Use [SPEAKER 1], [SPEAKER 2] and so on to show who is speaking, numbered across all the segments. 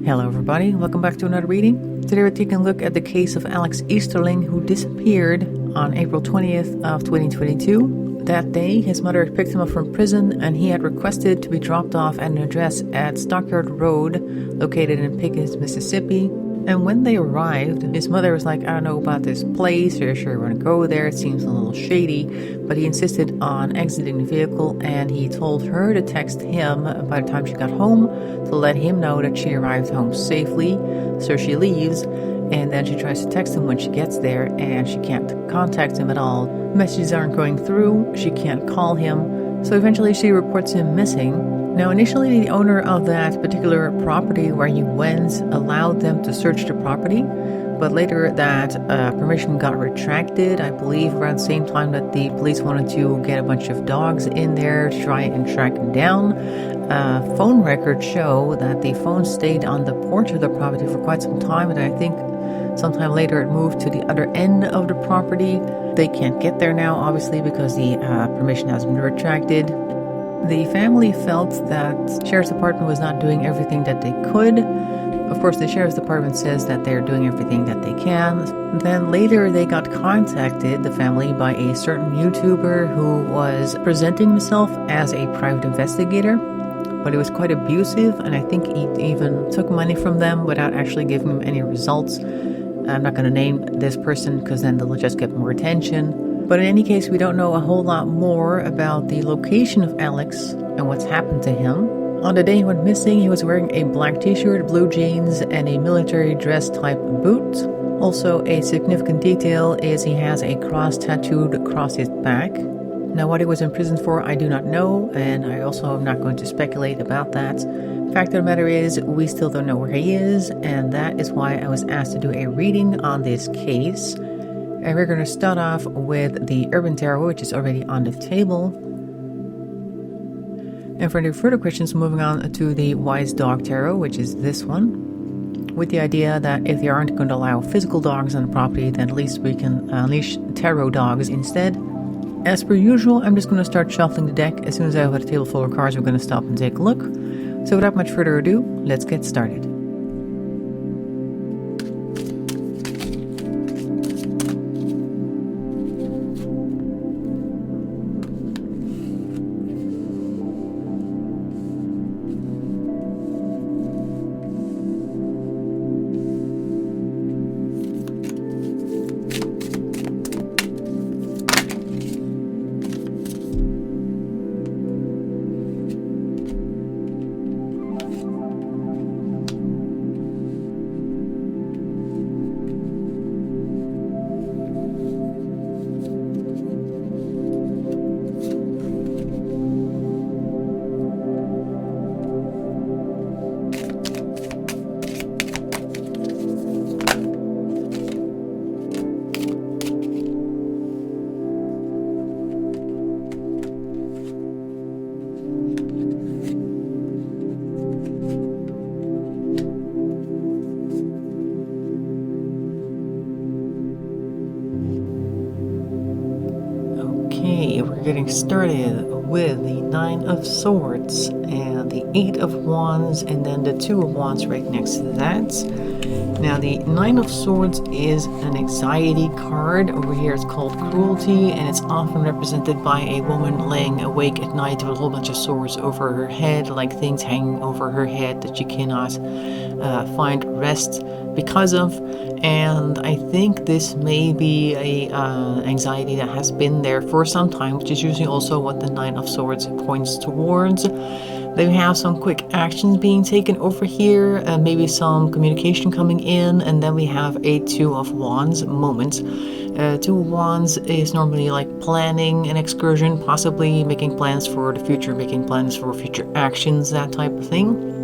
[SPEAKER 1] Hello everybody, welcome back to another reading. Today we're taking a look at the case of Alex Easterling, who disappeared on April 20th of 2022. That day, his mother had picked him up from prison and he had requested to be dropped off at an address at Stockyard Road, located in Pickens, Mississippi. And when they arrived, his mother was like, I don't know about this place, are you sure you want to go there? It seems a little shady. But he insisted on exiting the vehicle and he told her to text him by the time she got home to let him know that she arrived home safely. So she leaves and then she tries to text him when she gets there and she can't contact him at all. Messages aren't going through, she can't call him. So eventually she reports him missing. Now, initially, the owner of that particular property where he went allowed them to search the property, but later that permission got retracted, I believe around the same time that the police wanted to get a bunch of dogs in there to try and track him down. Phone records show that the phone stayed on the porch of the property for quite some time, and I think sometime later it moved to the other end of the property. They can't get there now, obviously, because the permission has been retracted. The family felt that the Sheriff's Department was not doing everything that they could. Of course, the Sheriff's Department says that they're doing everything that they can. Then later they got contacted, the family, by a certain YouTuber who was presenting himself as a private investigator, but he was quite abusive, and I think he even took money from them without actually giving them any results. I'm not going to name this person because then they'll just get more attention. But in any case, we don't know a whole lot more about the location of Alex and what's happened to him. On the day he went missing, he was wearing a black t-shirt, blue jeans, and a military dress type boot. Also, a significant detail is he has a cross tattooed across his back. Now, what he was in prison for, I do not know, and I also am not going to speculate about that. Fact of the matter is, we still don't know where he is, and that is why I was asked to do a reading on this case. And we're going to start off with the Urban Tarot, which is already on the table. And for any further questions, moving on to the Wise Dog Tarot, which is this one. With the idea that if they aren't going to allow physical dogs on the property, then at least we can unleash tarot dogs instead. As per usual, I'm just going to start shuffling the deck. As soon as I have a table full of cards, we're going to stop and take a look. So without much further ado, let's get started. We're getting started with the Nine of Swords and the Eight of Wands and then the Two of Wands right next to that. Now the Nine of Swords is an anxiety card. Over here it's called Cruelty, and it's often represented by a woman laying awake at night with a whole bunch of swords over her head, like things hanging over her head that she cannot find rest because of. And I think this may be a anxiety that has been there for some time, which is usually also what the Nine of Swords points towards. They have some quick actions being taken over here, maybe some communication coming in, and then we have a Two of Wands moment. Two of Wands is normally like planning an excursion, possibly making plans for the future, making plans for future actions, that type of thing.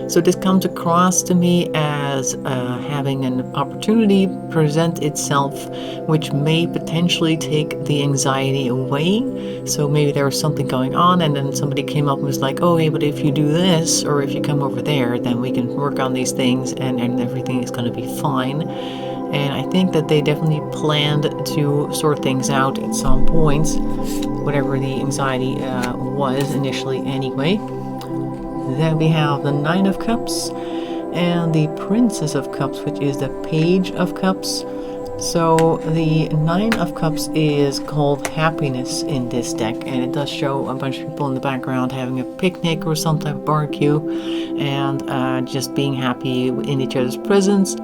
[SPEAKER 1] So this comes across to me as having an opportunity present itself, which may potentially take the anxiety away. So maybe there was something going on, and then somebody came up and was like, oh, hey, but if you do this, or if you come over there, then we can work on these things, and everything is going to be fine. And I think that they definitely planned to sort things out at some point, whatever the anxiety was initially anyway. Then we have the Nine of Cups and the Princess of Cups, which is the Page of Cups. So the Nine of Cups is called happiness in this deck, and it does show a bunch of people in the background having a picnic or some type of barbecue and just being happy in each other's presence.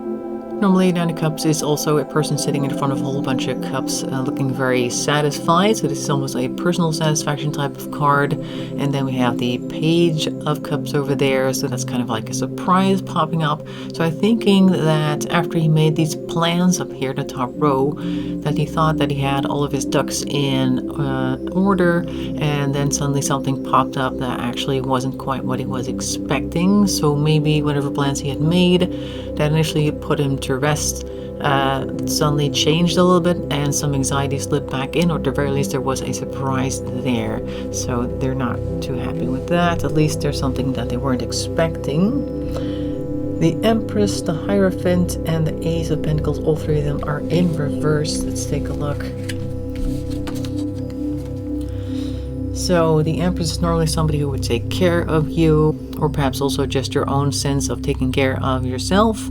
[SPEAKER 1] Normally, Nine of Cups is also a person sitting in front of a whole bunch of cups looking very satisfied. So this is almost a personal satisfaction type of card. And then we have the Page of Cups over there. So that's kind of like a surprise popping up. So I'm thinking that after he made these plans up here in the top row, that he thought that he had all of his ducks in order. And then suddenly something popped up that actually wasn't quite what he was expecting. So maybe whatever plans he had made that initially put him to rest suddenly changed a little bit, and some anxiety slipped back in, or at the very least there was a surprise there. So they're not too happy with that. At least there's something that they weren't expecting. The Empress, the Hierophant, and the Ace of Pentacles, all three of them are in reverse. Let's take a look. So the Empress is normally somebody who would take care of you, or perhaps also just your own sense of taking care of yourself.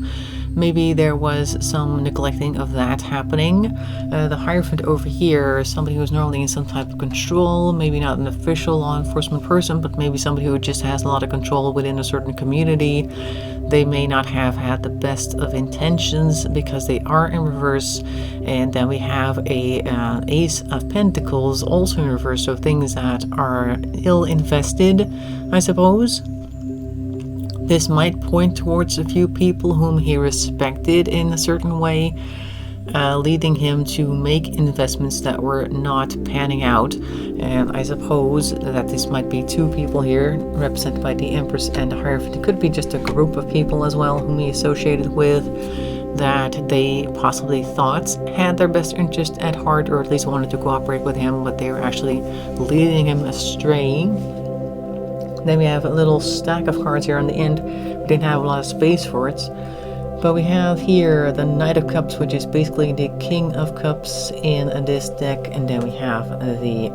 [SPEAKER 1] Maybe there was some neglecting of that happening. The Hierophant over here is somebody who's normally in some type of control, maybe not an official law enforcement person, but maybe somebody who just has a lot of control within a certain community. They may not have had the best of intentions because they are in reverse. And then we have a Ace of Pentacles also in reverse, so things that are ill invested, I suppose. This might point towards a few people whom he respected in a certain way, leading him to make investments that were not panning out. And I suppose that this might be two people here, represented by the Empress and the Hierophant. It could be just a group of people as well whom he associated with, that they possibly thought had their best interest at heart, or at least wanted to cooperate with him, but they were actually leading him astray. Then we have a little stack of cards here on the end. We didn't have a lot of space for it. But we have here the Knight of Cups, which is basically the King of Cups in this deck. And then we have the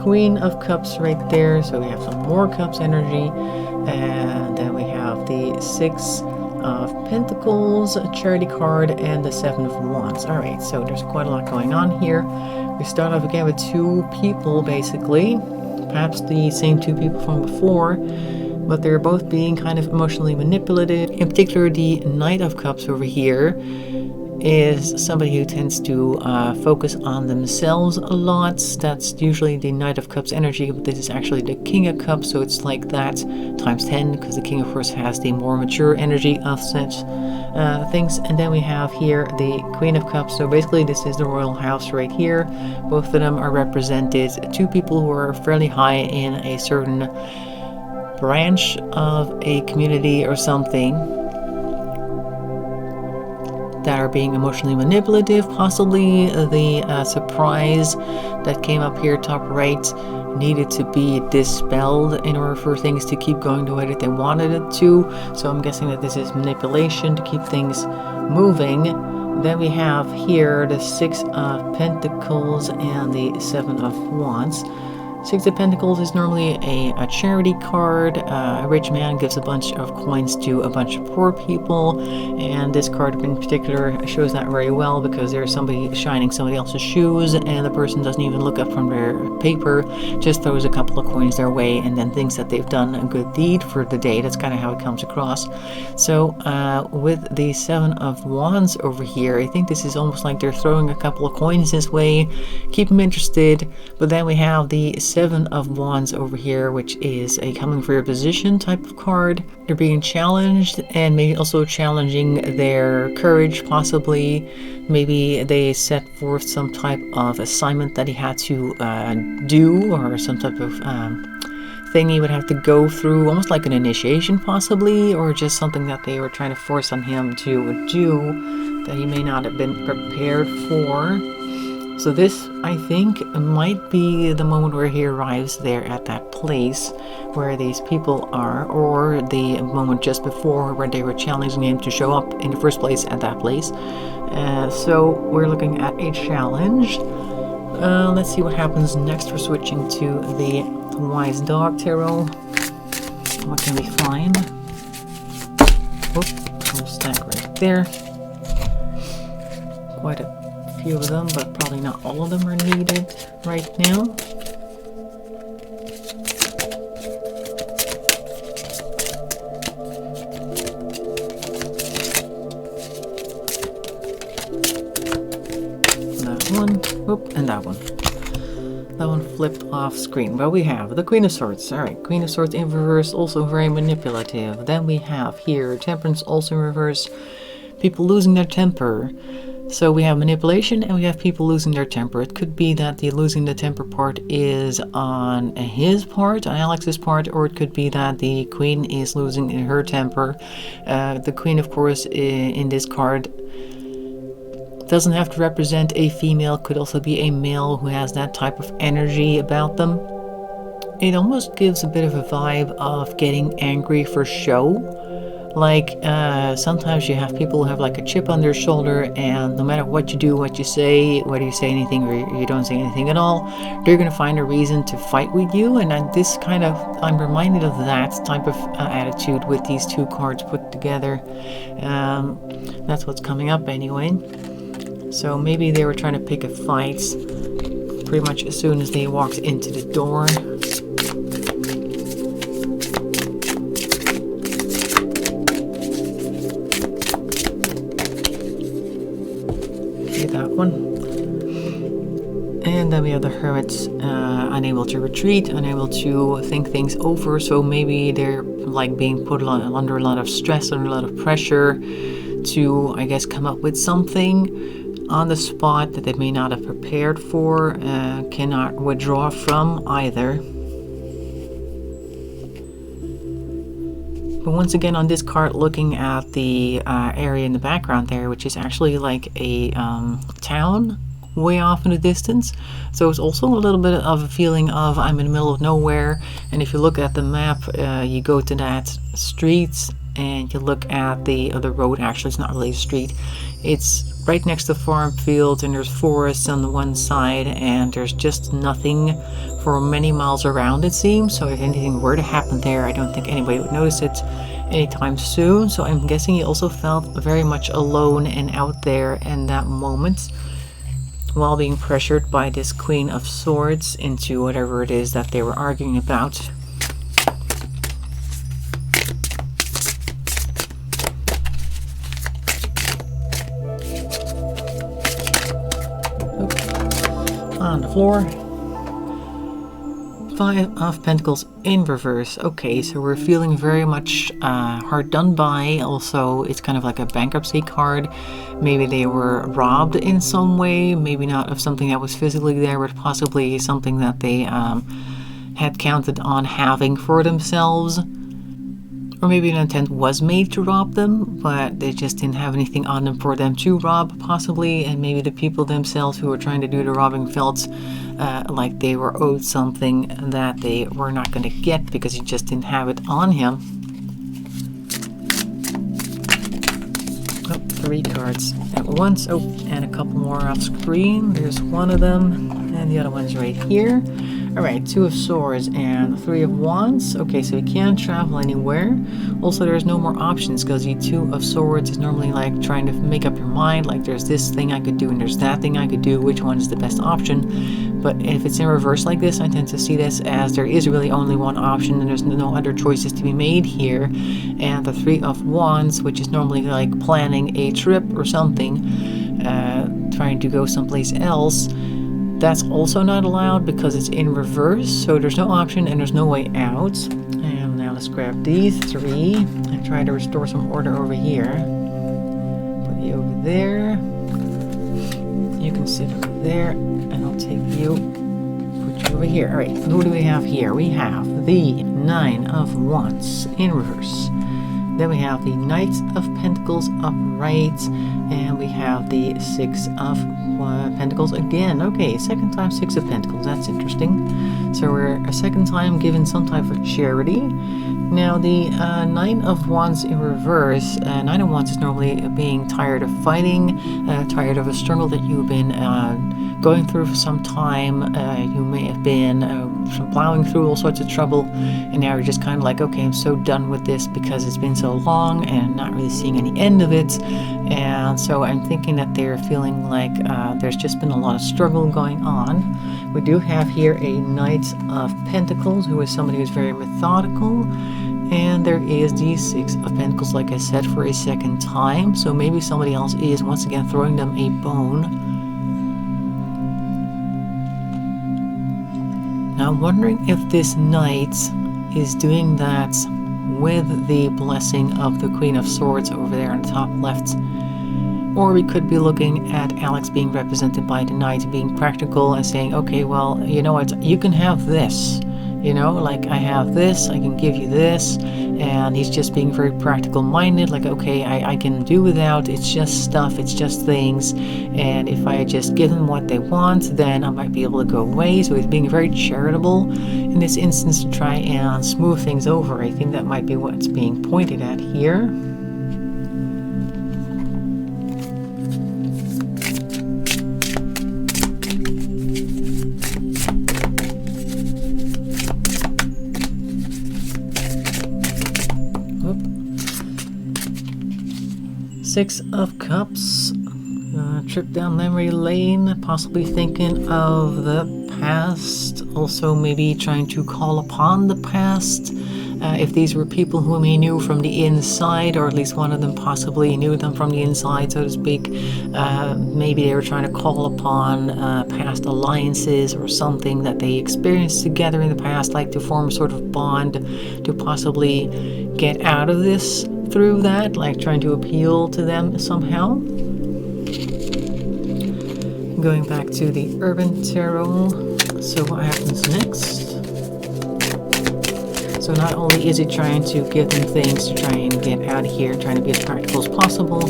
[SPEAKER 1] Queen of Cups right there. So we have some more Cups energy. And then we have the Six of Pentacles, a Charity card, and the Seven of Wands. Alright, so there's quite a lot going on here. We start off again with two people, basically. Perhaps the same two people from before, but they're both being kind of emotionally manipulated. In particular, the Knight of Cups over here is somebody who tends to focus on themselves a lot. That's usually the Knight of Cups energy, but this is actually the King of Cups, so it's like that times 10, because the King of course has the more mature energy of such things. And then we have here the Queen of Cups. So basically this is the royal house right here. Both of them are represented two people who are fairly high in a certain branch of a community or something, that are being emotionally manipulative. Possibly the surprise that came up here top right needed to be dispelled in order for things to keep going the way that they wanted it to. So I'm guessing that this is manipulation to keep things moving. Then we have here the Six of Pentacles and the Seven of Wands. Six of Pentacles is normally a charity card. A rich man gives a bunch of coins to a bunch of poor people, and this card in particular shows that very well, because there's somebody shining somebody else's shoes, and the person doesn't even look up from their paper, just throws a couple of coins their way and then thinks that they've done a good deed for the day. That's kind of how it comes across. So with the Seven of Wands over here, I think this is almost like they're throwing a couple of coins this way, keep them interested. But then we have the Seven of Wands over here, which is a coming for your position type of card. They're being challenged, and maybe also challenging their courage, possibly. Maybe they set forth some type of assignment that he had to do, or some type of thing he would have to go through, almost like an initiation possibly, or just something that they were trying to force on him to do that he may not have been prepared for. So this, I think, might be the moment where he arrives there at that place where these people are, or the moment just before where they were challenging him to show up in the first place at that place. So we're looking at a challenge. Let's see what happens next. We're switching to the Wise Dog Tarot. What can we find? Whoop, whole stack right there. Quite a few of them, but probably not all of them are needed right now. That one, whoop, and that one. That one flipped off screen. But we have the Queen of Swords. Alright, Queen of Swords in reverse, also very manipulative. Then we have here Temperance, also in reverse. People losing their temper. So we have manipulation and we have people losing their temper. It could be that the losing the temper part is on his part, on Alex's part, or it could be that the Queen is losing her temper. The Queen, of course, in this card doesn't have to represent a female, could also be a male who has that type of energy about them. It almost gives a bit of a vibe of getting angry for show. Like sometimes you have people who have like a chip on their shoulder, and no matter what you do, what you say, whether you say anything or you don't say anything at all, they're going to find a reason to fight with you. And this kind of, I'm reminded of that type of attitude with these two cards put together. That's what's coming up anyway. So maybe they were trying to pick a fight pretty much as soon as they walked into the door. That one. And then we have the Hermits, unable to retreat, unable to think things over. So maybe they're like being put under a lot of stress, under a lot of pressure to, I guess, come up with something on the spot that they may not have prepared for, cannot withdraw from either. But once again, on this card, looking at the area in the background there, which is actually like a town way off in the distance. So it's also a little bit of a feeling of I'm in the middle of nowhere. And if you look at the map, you go to that street and you look at the road. Actually, it's not really a street. It's right next to farm fields, and there's forests on the one side, and there's just nothing for many miles around, it seems. So if anything were to happen there, I don't think anybody would notice it anytime soon. So I'm guessing he also felt very much alone and out there in that moment, while being pressured by this Queen of Swords into whatever it is that they were arguing about. On the floor, Five of Pentacles in reverse. Okay, so we're feeling very much hard done by. Also, it's kind of like a bankruptcy card. Maybe they were robbed in some way, maybe not of something that was physically there, but possibly something that they had counted on having for themselves. Or maybe an intent was made to rob them, but they just didn't have anything on them for them to rob, possibly. And maybe the people themselves who were trying to do the robbing felt like they were owed something that they were not going to get because he just didn't have it on him. Oh, 3 cards at once. Oh, and a couple more off screen. There's one of them, and the other one's right here. Alright, 2 of Swords and 3 of Wands. Okay, so you can't travel anywhere. Also, there's no more options because the 2 of Swords is normally like trying to make up your mind, like there's this thing I could do and there's that thing I could do, which one is the best option. But if it's in reverse like this, I tend to see this as there is really only one option and there's no other choices to be made here. And the 3 of Wands, which is normally like planning a trip or something, trying to go someplace else, that's also not allowed because it's in reverse, so there's no option and there's no way out. And now let's grab these 3 and try to restore some order over here. Put you over there. You can sit over there, and I'll take you, put you over here. Alright, who do we have here? We have the 9 of Wands in reverse. Then we have the Knight of Pentacles upright, and we have the 6 of Pentacles again. Okay, second time 6 of Pentacles, that's interesting. So we're a second time given some type of charity. Now the 9 of Wands in reverse, 9 of Wands is normally being tired of fighting, tired of a struggle that you've been going through for some time. You may have been plowing through all sorts of trouble, and now you're just kind of like, okay, I'm so done with this because it's been so long and not really seeing any end of it. And so I'm thinking that they're feeling like there's just been a lot of struggle going on. We do have here a Knight of Pentacles, who is somebody who's very methodical. And there is the Six of Pentacles, like I said, for a second time. So maybe somebody else is once again throwing them a bone. Now I'm wondering if this Knight is doing that with the blessing of the Queen of Swords over there on the top left. Or we could be looking at Alex being represented by the Knight being practical and saying, okay, well, you know what, you can have this. You know, like, I have this, I can give you this, and he's just being very practical minded, like, okay, I can do without, it's just stuff, it's just things, and if I just give them what they want, then I might be able to go away. So he's being very charitable in this instance to try and smooth things over. I think that might be what's being pointed at here. Six of Cups, trip down memory lane, possibly thinking of the past, also maybe trying to call upon the past. If these were people whom he knew from the inside, or at least one of them possibly knew them from the inside, so to speak, maybe they were trying to call upon past alliances or something that they experienced together in the past, like to form a sort of bond to possibly get out of this through that, like trying to appeal to them somehow. Going back to the Urban Tarot, so what happens next? So not only is it trying to give them things to try and get out of here, trying to be as practical as possible,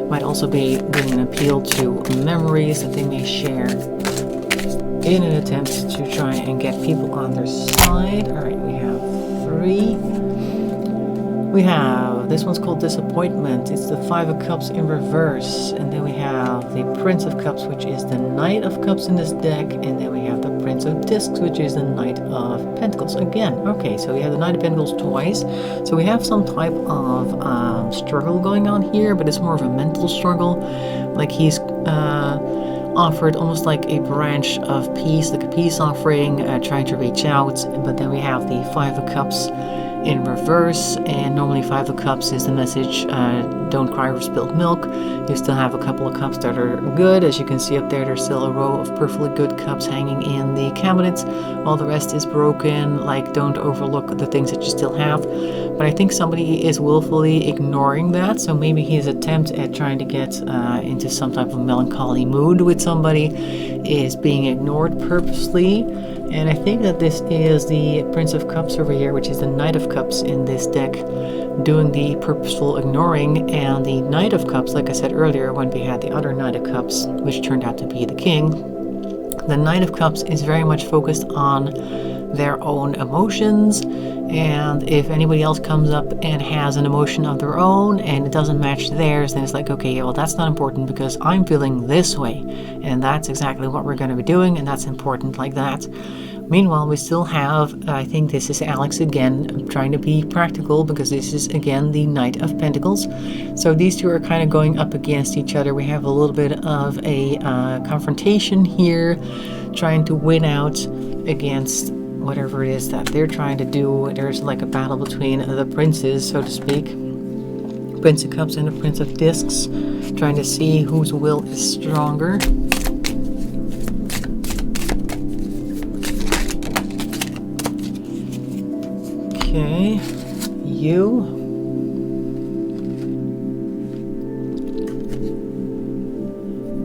[SPEAKER 1] might also be doing an appeal to memories that they may share in an attempt to try and get people on their side. Alright, we have 3. We have, this one's called Disappointment. It's the Five of Cups in reverse. And then we have the Prince of Cups, which is the Knight of Cups in this deck. And then we have the Prince of Discs, which is the Knight of Pentacles again. Okay, so we have the Knight of Pentacles twice. So we have some type of struggle going on here, but it's more of a mental struggle. Like he's offered almost like a branch of peace, like a peace offering, trying to reach out. But then we have the Five of Cups in reverse, and normally Five of Cups is the message, don't cry over spilled milk. You still have a couple of cups that are good. As you can see up there, there's still a row of perfectly good cups hanging in the cabinets, while the rest is broken. Like, don't overlook the things that you still have. But I think somebody is willfully ignoring that, so maybe his attempt at trying to get into some type of melancholy mood with somebody is being ignored purposely. And I think that this is the Prince of Cups over here, which is the Knight of Cups in this deck, doing the purposeful ignoring. And the Knight of Cups, like I said earlier, when we had the other Knight of Cups, which turned out to be the King, the Knight of Cups is very much focused on their own emotions. And if anybody else comes up and has an emotion of their own and it doesn't match theirs, then it's like, okay, yeah, well, that's not important because I'm feeling this way. And that's exactly what we're going to be doing, and that's important like that. Meanwhile, we still have, I think this is Alex again, trying to be practical, because this is again the Knight of Pentacles. So these two are kind of going up against each other. We have a little bit of a confrontation here, trying to win out against whatever it is that they're trying to do. There's like a battle between the princes, so to speak. Prince of Cups and the Prince of Discs, trying to see whose will is stronger. Okay, you.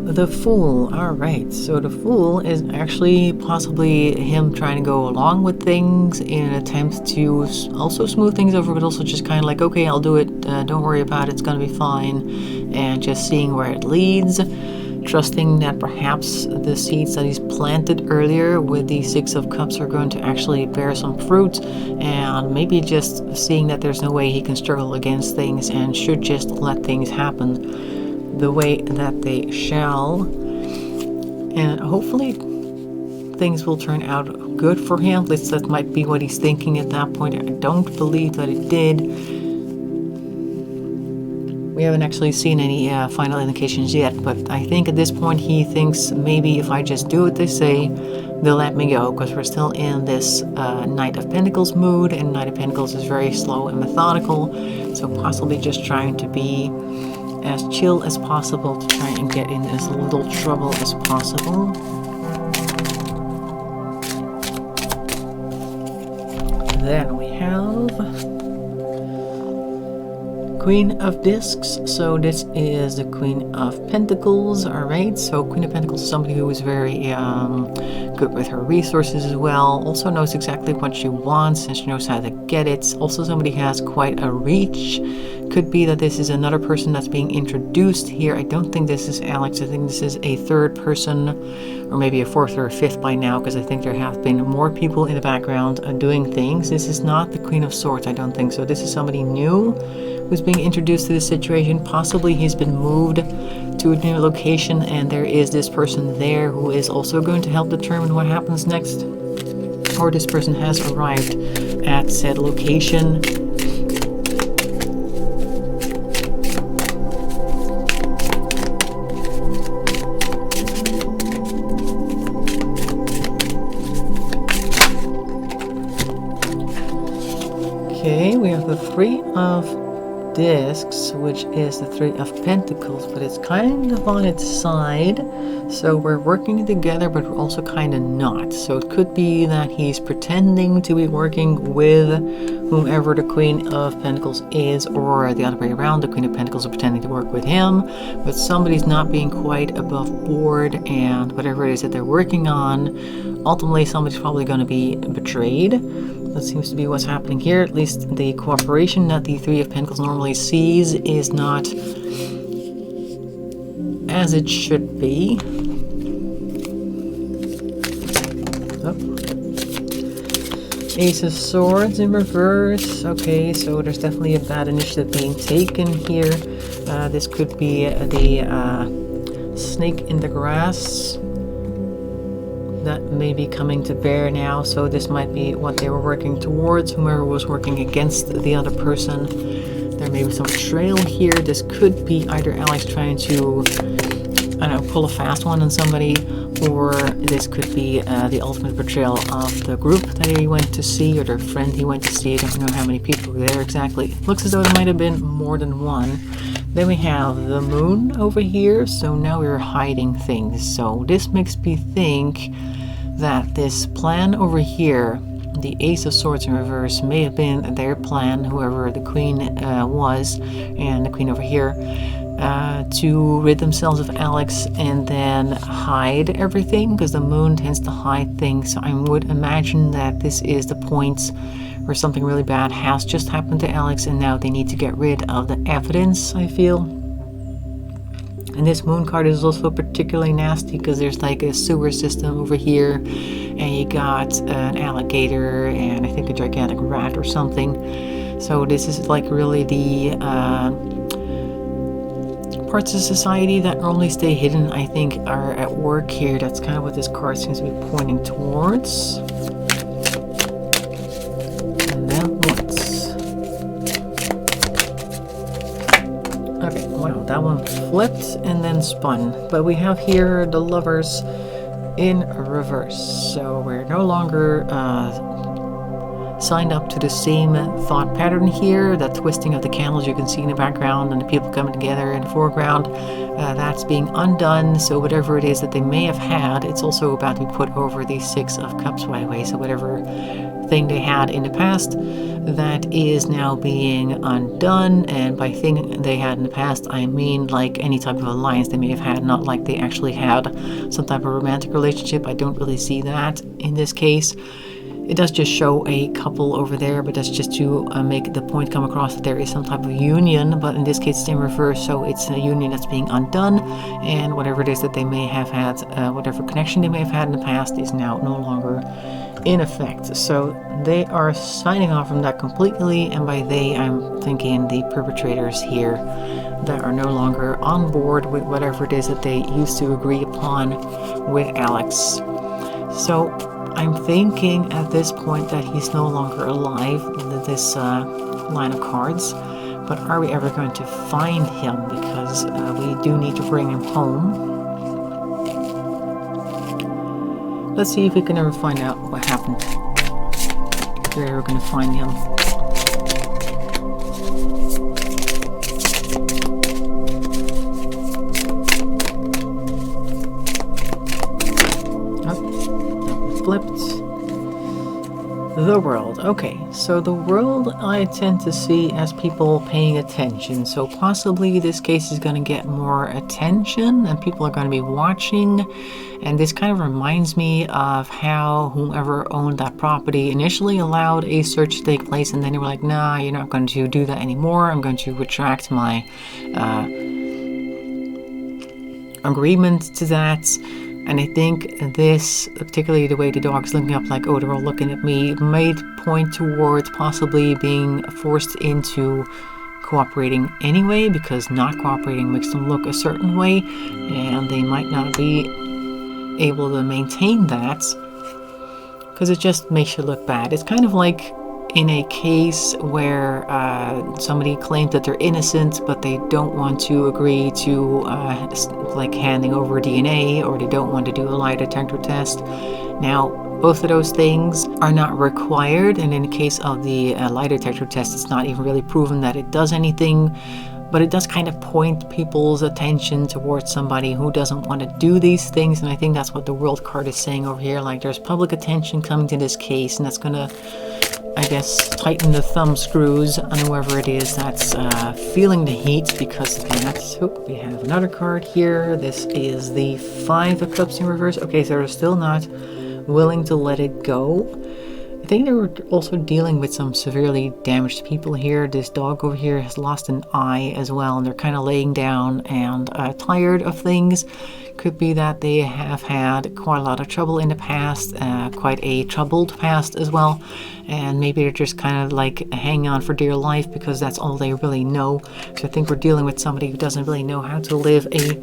[SPEAKER 1] The Fool. Alright, so the Fool is actually possibly him trying to go along with things in an attempt to also smooth things over, but also just kind of like, okay, I'll do it, don't worry about it, it's gonna be fine, and just seeing where it leads, trusting that perhaps the seeds that he's planted earlier with the Six of Cups are going to actually bear some fruit, and maybe just seeing that there's no way he can struggle against things and should just let things happen the way that they shall. And hopefully things will turn out good for him. At least that might be what he's thinking at that point. I don't believe that it did. We haven't actually seen any final indications yet, but I think at this point he thinks maybe if I just do what they say, they'll let me go, because we're still in this Knight of Pentacles mood, and Knight of Pentacles is very slow and methodical, so possibly just trying to be as chill as possible to try and get in as little trouble as possible. Then we have Queen of Discs. So this is the Queen of Pentacles. All right, so Queen of Pentacles is somebody who is very good with her resources as well. Also knows exactly what she wants and she knows how to get it. Also somebody who has quite a reach. Could be that this is another person that's being introduced here. I don't think this is Alex. I think this is a third person, or maybe a fourth or a fifth by now, because I think there have been more people in the background doing things. This is not the Queen of Swords, I don't think so. This is somebody new who's being introduced to this situation. Possibly he's been moved to a new location and there is this person there who is also going to help determine what happens next. Or this person has arrived at said location. Okay, we have the Three of Discs, which is the Three of Pentacles, but it's kind of on its side. So we're working together, but we're also kind of not. So it could be that he's pretending to be working with whomever the Queen of Pentacles is, or the other way around, the Queen of Pentacles is pretending to work with him, but somebody's not being quite above board, and whatever it is that they're working on, ultimately somebody's probably going to be betrayed. That seems to be what's happening here. At least the cooperation that the Three of Pentacles normally sees is not as it should be. Oh. Ace of Swords in reverse. Okay, so there's definitely a bad initiative being taken here. This could be the snake in the grass that may be coming to bear now, so this might be what they were working towards, whomever was working against the other person. There may be some betrayal here. This could be either Alex trying to, I don't know, pull a fast one on somebody, or this could be the ultimate betrayal of the group that he went to see, or their friend he went to see. I don't know how many people were there exactly. Looks as though there might have been more than one. Then we have the moon over here, so now we're hiding things. So this makes me think that this plan over here, the Ace of Swords in reverse, may have been their plan, whoever the Queen was, and the Queen over here, to rid themselves of Alex and then hide everything, because the moon tends to hide things. So I would imagine that this is the point where something really bad has just happened to Alex and now they need to get rid of the evidence, I feel. And this moon card is also particularly nasty because there's like a sewer system over here, and you got an alligator and I think a gigantic rat or something. So this is like really the parts of society that normally stay hidden, I think, are at work here. That's kind of what this card seems to be pointing towards. And then once. Okay, wow, that one flipped and then spun. But we have here the Lovers in reverse. So we're no longer signed up to the same thought pattern here. That twisting of the candles you can see in the background and the people coming together in the foreground, that's being undone. So whatever it is that they may have had, it's also about to be put over the Six of Cups by the way. So whatever thing they had in the past, that is now being undone. And by thing they had in the past, I mean like any type of alliance they may have had, not like they actually had some type of romantic relationship. I don't really see that in this case. It does just show a couple over there, but that's just to make the point come across that there is some type of union, but in this case it's in reverse, so it's a union that's being undone, and whatever it is that they may have had, whatever connection they may have had in the past is now no longer in effect. So they are signing off from that completely, and by they I'm thinking the perpetrators here that are no longer on board with whatever it is that they used to agree upon with Alex. So I'm thinking at this point that he's no longer alive in this line of cards, but are we ever going to find him? Because we do need to bring him home. Let's see if we can ever find out what happened. If we're ever going to find him. Flipped. The world. Okay, so the world I tend to see as people paying attention. So possibly this case is going to get more attention and people are going to be watching. And this kind of reminds me of how whoever owned that property initially allowed a search to take place, and then they were like, nah, you're not going to do that anymore. I'm going to retract my agreement to that. And I think this, particularly the way the dog's looking up like, oh, they're all looking at me, might point towards possibly being forced into cooperating anyway, because not cooperating makes them look a certain way, and they might not be able to maintain that, because it just makes you look bad. It's kind of like in a case where somebody claims that they're innocent, but they don't want to agree to like handing over DNA, or they don't want to do a lie detector test. Now, both of those things are not required, and in the case of the lie detector test, it's not even really proven that it does anything, but it does kind of point people's attention towards somebody who doesn't want to do these things, and I think that's what the world card is saying over here. Like, there's public attention coming to this case, and that's gonna, I guess, tighten the thumb screws on whoever it is that's feeling the heat, because of that. So we have another card here. This is the 5 of Cups in reverse. Okay, so they're still not willing to let it go. I think they were also dealing with some severely damaged people here. This dog over here has lost an eye as well, and they're kind of laying down and tired of things. Could be that they have had quite a lot of trouble in the past, quite a troubled past as well, and maybe they're just kind of like hanging on for dear life because that's all they really know. So I think we're dealing with somebody who doesn't really know how to live a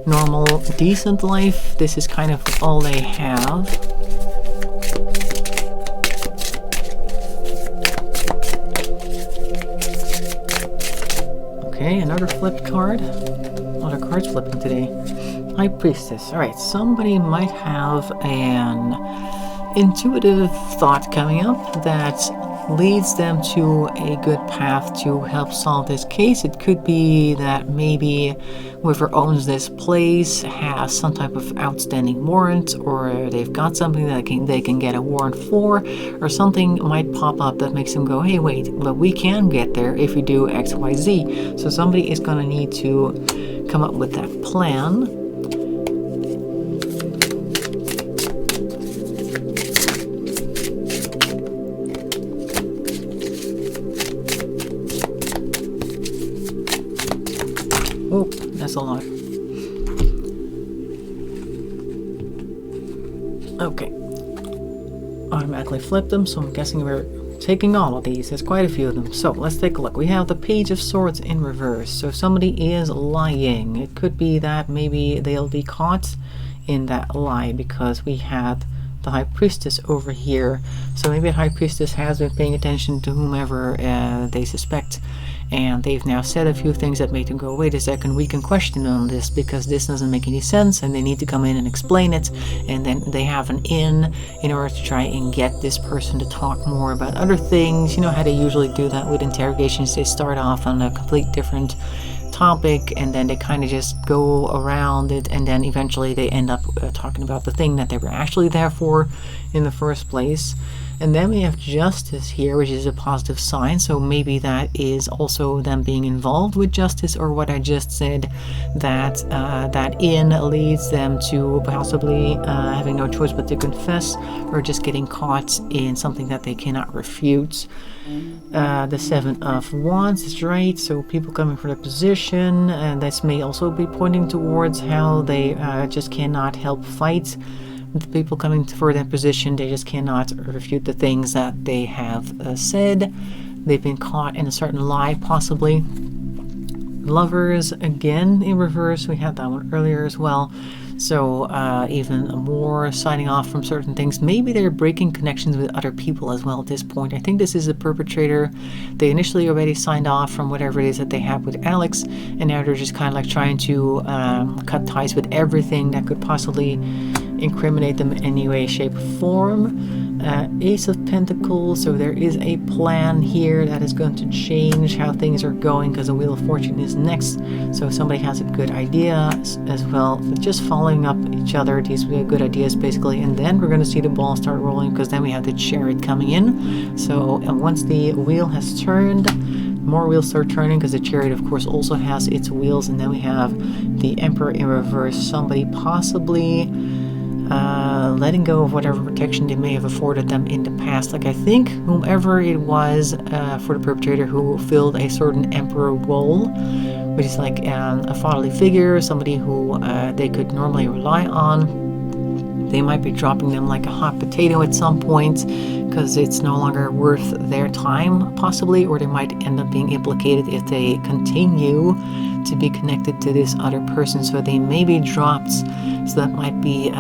[SPEAKER 1] normal, decent life. This is kind of all they have. Okay, another flipped card. A lot of cards flipping today. High Priestess. Alright, somebody might have an intuitive thought coming up that leads them to a good path to help solve this case. It could be that maybe whoever owns this place has some type of outstanding warrant, or they've got something that they can get a warrant for, or something might pop up that makes them go, hey, wait, but we can get there if we do X, Y, Z. So somebody is going to need to come up with that plan. Oh, that's a lot. Okay. Automatically flipped them, so I'm guessing we're taking all of these. There's quite a few of them. So let's take a look. We have the Page of Swords in reverse. So if somebody is lying, it could be that maybe they'll be caught in that lie, because we had the High Priestess over here. So maybe the High Priestess has been paying attention to whomever they suspect, and they've now said a few things that make them go, wait a second, we can question on this because this doesn't make any sense, and they need to come in and explain it, and then they have an in order to try and get this person to talk more about other things. You know how they usually do that with interrogations. They start off on a complete different topic, and then they kind of just go around it, and then eventually they end up talking about the thing that they were actually there for in the first place. And then we have justice here, which is a positive sign. So maybe that is also them being involved with justice, or what I just said, that that in leads them to possibly having no choice but to confess, or just getting caught in something that they cannot refute. The Seven of Wands is right, so people coming for their position, and this may also be pointing towards how they just cannot help fight. The people coming for their position, they just cannot refute the things that they have said. They've been caught in a certain lie, possibly. Lovers, again, in reverse. We had that one earlier as well. So even more signing off from certain things. Maybe they're breaking connections with other people as well at this point. I think this is a perpetrator. They initially already signed off from whatever it is that they have with Alex, and now they're just kind of like trying to cut ties with everything that could possibly incriminate them in any way, shape, or form. Ace of Pentacles, so there is a plan here that is going to change how things are going, because the Wheel of Fortune is next. So somebody has a good idea as well, but just following up each other, these good ideas basically, and then we're going to see the ball start rolling, because then we have the Chariot coming in. So and once the wheel has turned, more wheels start turning, because the Chariot of course also has its wheels, and then we have the Emperor in reverse, somebody possibly letting go of whatever protection they may have afforded them in the past. Like I think whomever it was for the perpetrator who filled a certain emperor role, which is like a fatherly figure, somebody who they could normally rely on, they might be dropping them like a hot potato at some point, because it's no longer worth their time possibly, or they might end up being implicated if they continue to be connected to this other person. So they may be dropped. So that might be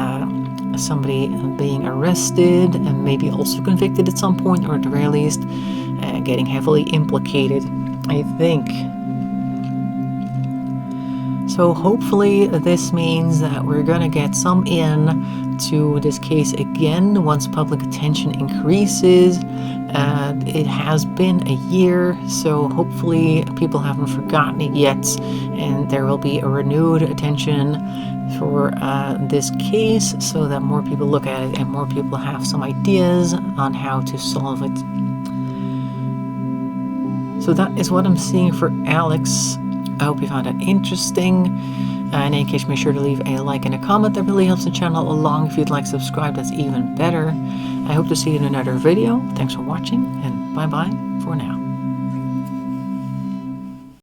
[SPEAKER 1] somebody being arrested and maybe also convicted at some point, or at the very least getting heavily implicated, I think. So hopefully this means that we're going to get some in to this case again once public attention increases. It has been a year, so hopefully people haven't forgotten it yet, and there will be a renewed attention for this case, so that more people look at it and more people have some ideas on how to solve it. So that is what I'm seeing for Alex. I hope you found that interesting. In any case, make sure to leave a like and a comment. That really helps the channel along. If you'd like to subscribe, that's even better. I hope to see you in another video. Thanks for watching, and bye-bye for now.